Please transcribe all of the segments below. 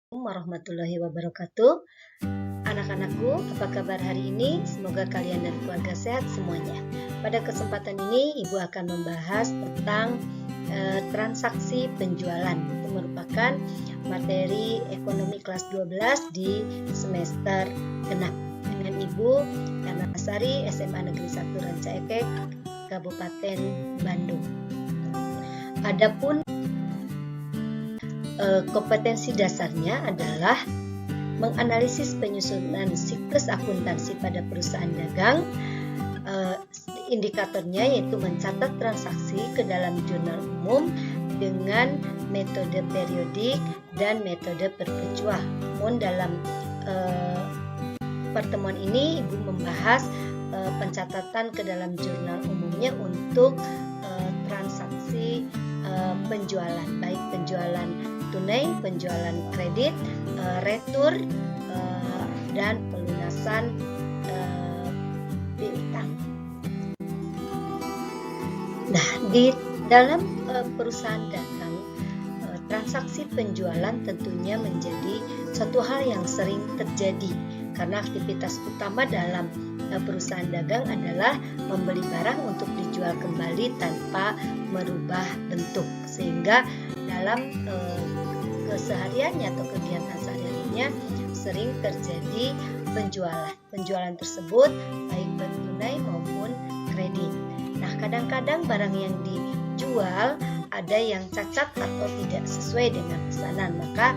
Warahmatullahi wabarakatuh. Anak-anakku, apa kabar hari ini? Semoga kalian dan keluarga sehat semuanya. Pada kesempatan ini, Ibu akan membahas tentang transaksi penjualan. Itu merupakan materi ekonomi kelas 12 di semester genap. Dengan Ibu Yana Sari, SMA Negeri 1 Rancaekek, Kabupaten Bandung. Adapun kompetensi dasarnya adalah menganalisis penyusunan siklus akuntansi pada perusahaan dagang. Indikatornya yaitu mencatat transaksi ke dalam jurnal umum dengan metode periodik dan metode perpetual. Namun dalam pertemuan ini Ibu membahas pencatatan ke dalam jurnal umumnya untuk transaksi penjualan, baik penjualan tunai, penjualan kredit, retur, dan pelunasan piutang. Nah, di dalam perusahaan dagang, transaksi penjualan tentunya menjadi suatu hal yang sering terjadi karena aktivitas utama dalam perusahaan dagang adalah membeli barang untuk dijual kembali tanpa merubah bentuk, sehingga dalam kesehariannya atau kegiatan sehari-harinya sering terjadi penjualan. Penjualan tersebut baik tunai maupun kredit. Nah, kadang-kadang barang yang dijual ada yang cacat atau tidak sesuai dengan pesanan, maka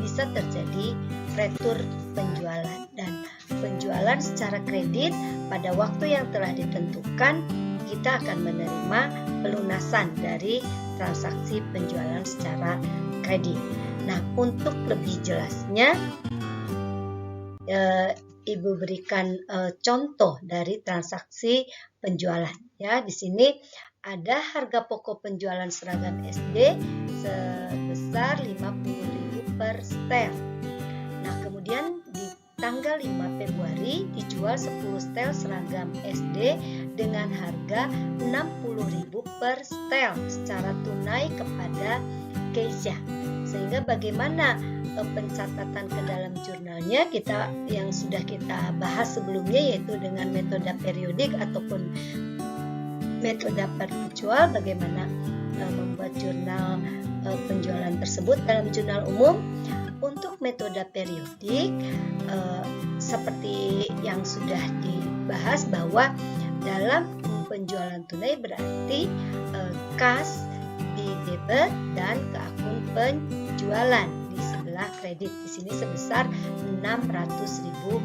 bisa terjadi retur penjualan. Dan penjualan secara kredit pada waktu yang telah ditentukan, kita akan menerima pelunasan dari transaksi penjualan secara kredit. Nah, untuk lebih jelasnya, Ibu berikan contoh dari transaksi penjualan. Ya, di sini ada harga pokok penjualan seragam SD sebesar 50.000 per setel. Nah, kemudian di tanggal 5 Februari dijual 10 setel seragam SD dengan harga 60.000 per setel secara tunai kepada Keisha. Sehingga bagaimana pencatatan ke dalam jurnalnya kita yang sudah kita bahas sebelumnya, yaitu dengan metode periodik ataupun metode perpetual, bagaimana membuat jurnal penjualan tersebut dalam jurnal umum. Untuk metode periodik seperti yang sudah dibahas bahwa dalam penjualan tunai berarti kas di debit dan ke akun penjualan di sebelah kredit. Di sini sebesar Rp600.000.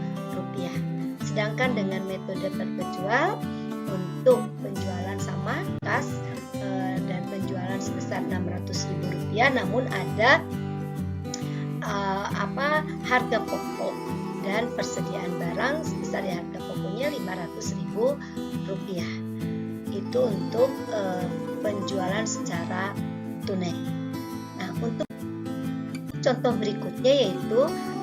Sedangkan dengan metode perpetual untuk penjualan sama kas dan penjualan sebesar Rp600.000, namun ada harga pokok dan persediaan barang sebesar harga pokoknya Rp500.000. Itu untuk penjualan secara tunai. Nah, untuk contoh berikutnya yaitu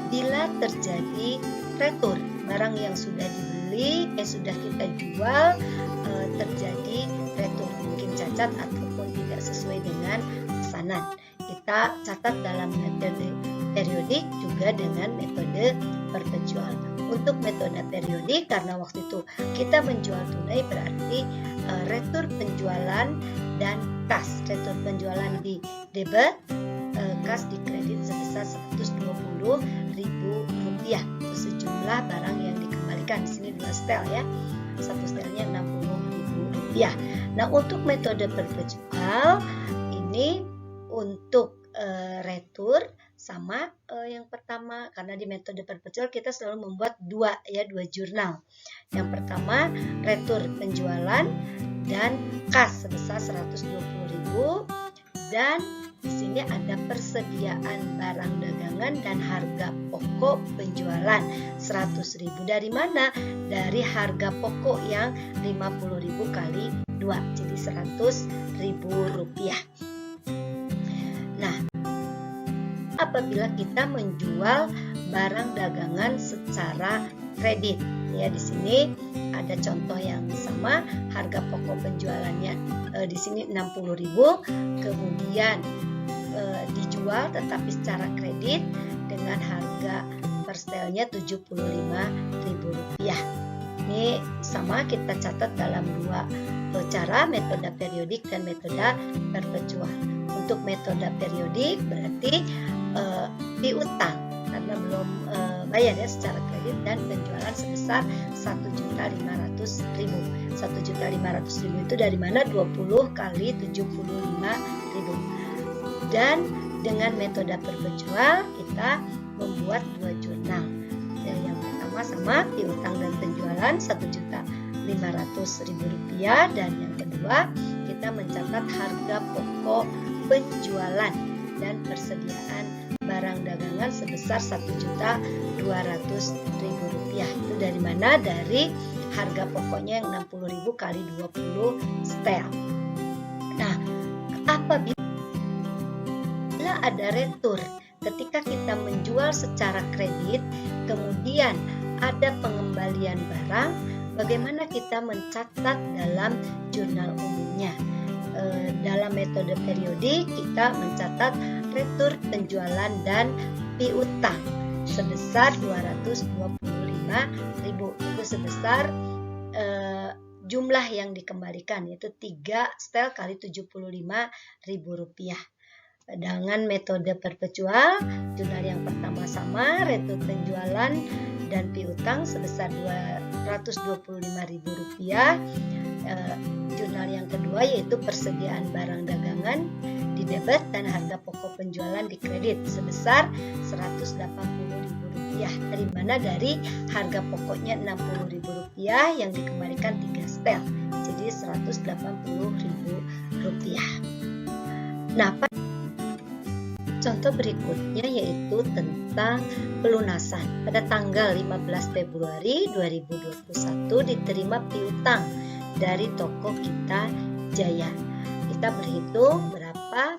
bila terjadi retur, barang yang sudah dibeli sudah kita jual, terjadi retur, mungkin cacat ataupun tidak sesuai dengan pesanan. Kita catat dalam metode periodik juga dengan metode perpetual. Untuk metode periodik, karena waktu itu kita menjual tunai, berarti retur penjualan dan kas. Retur penjualan di debit, kas di kredit sebesar Rp120.000. Itu sejumlah barang yang dikembalikan. Di sini 2 setel ya. Satu setelnya Rp60.000. Nah, untuk metode perpetual ini untuk retur sama yang pertama, karena di metode perpetual kita selalu membuat dua jurnal. Yang pertama retur penjualan dan kas sebesar Rp120.000, dan di sini ada persediaan barang dagangan dan harga pokok penjualan Rp100.000. Dari mana? Dari harga pokok yang Rp50.000 kali 2, jadi Rp100.000. Nah, apabila kita menjual barang dagangan secara kredit, ya di sini ada contoh yang sama, harga pokok penjualannya di sini Rp60.000, kemudian dijual tetapi secara kredit dengan harga per setelnya Rp75.000. Ini sama kita catat dalam dua cara, metode periodik dan metode perpetual. Untuk metode periodik berarti piutang karena belum bayar ya secara kredit dan penjualan sebesar Rp1.500.000. Rp1.500.000 itu dari mana? 20 kali Rp75.000. Dan dengan metode perpetual kita membuat dua jurnal. Yang pertama sama piutang dan penjualan Rp1.500.000 dan yang kedua kita mencatat harga pokok penjualan dan persediaan barang dagangan sebesar Rp1.200.000. Itu dari mana? Dari harga pokoknya yang 60.000 kali 20 setel. Nah, apabila ada retur, ketika kita menjual secara kredit, kemudian ada pengembalian barang, bagaimana kita mencatat dalam jurnal umumnya? Dalam metode periodik kita mencatat retur penjualan dan piutang sebesar Rp225.000. Itu sebesar jumlah yang dikembalikan, yaitu 3 setel kali Rp75.000. Dengan metode perpetual, jurnal yang pertama sama, retur penjualan dan piutang sebesar Rp225.000. Jurnal yang kedua yaitu persediaan barang dagangan di debit dan harga pokok penjualan di kredit sebesar Rp180.000. Dari mana? Dari harga pokoknya Rp60.000 yang dikembalikan 3 setel, jadi Rp180.000. Nah, contoh berikutnya yaitu tentang pelunasan. Pada tanggal 15 Februari 2021 diterima piutang dari toko Kita Jaya. Kita berhitung berapa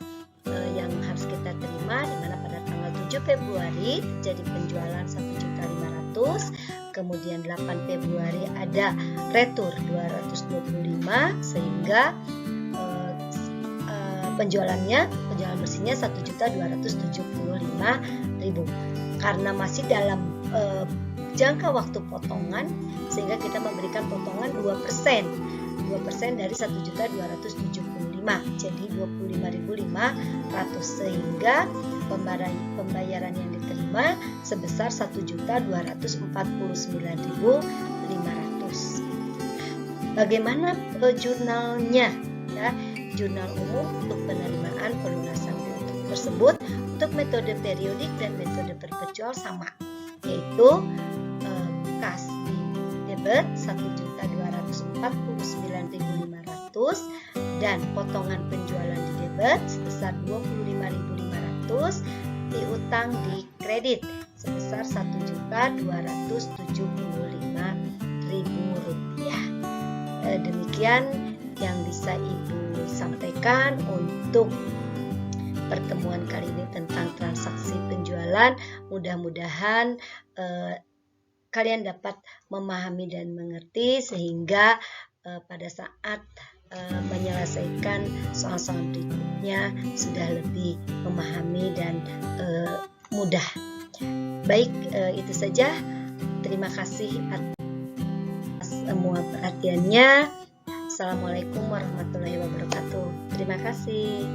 yang harus kita terima, di mana pada tanggal 7 Februari jadi penjualan 1.500.000, kemudian 8 Februari ada retur 225, sehingga penjualan bersihnya 1.275.000. Karena masih dalam jangka waktu potongan, sehingga kita memberikan potongan 2% dari 1.275, jadi 25.500, sehingga pembayaran yang diterima sebesar 1.249.500. Bagaimana jurnalnya? Ya, jurnal umum untuk penerimaan pelunasan piutang tersebut untuk metode periodik dan metode perpetual sama, yaitu kas di debit 1.249.500 dan potongan penjualan di debit sebesar 25.500, piutang di kredit sebesar Rp1.275.000. Demikian yang bisa Ibu sampaikan untuk pertemuan kali ini tentang transaksi penjualan. Mudah-mudahan kalian dapat memahami dan mengerti, sehingga pada saat menyelesaikan soal-soal berikutnya sudah lebih memahami dan mudah. Baik, itu saja. Terima kasih atas semua perhatiannya. Assalamualaikum warahmatullahi wabarakatuh. Terima kasih.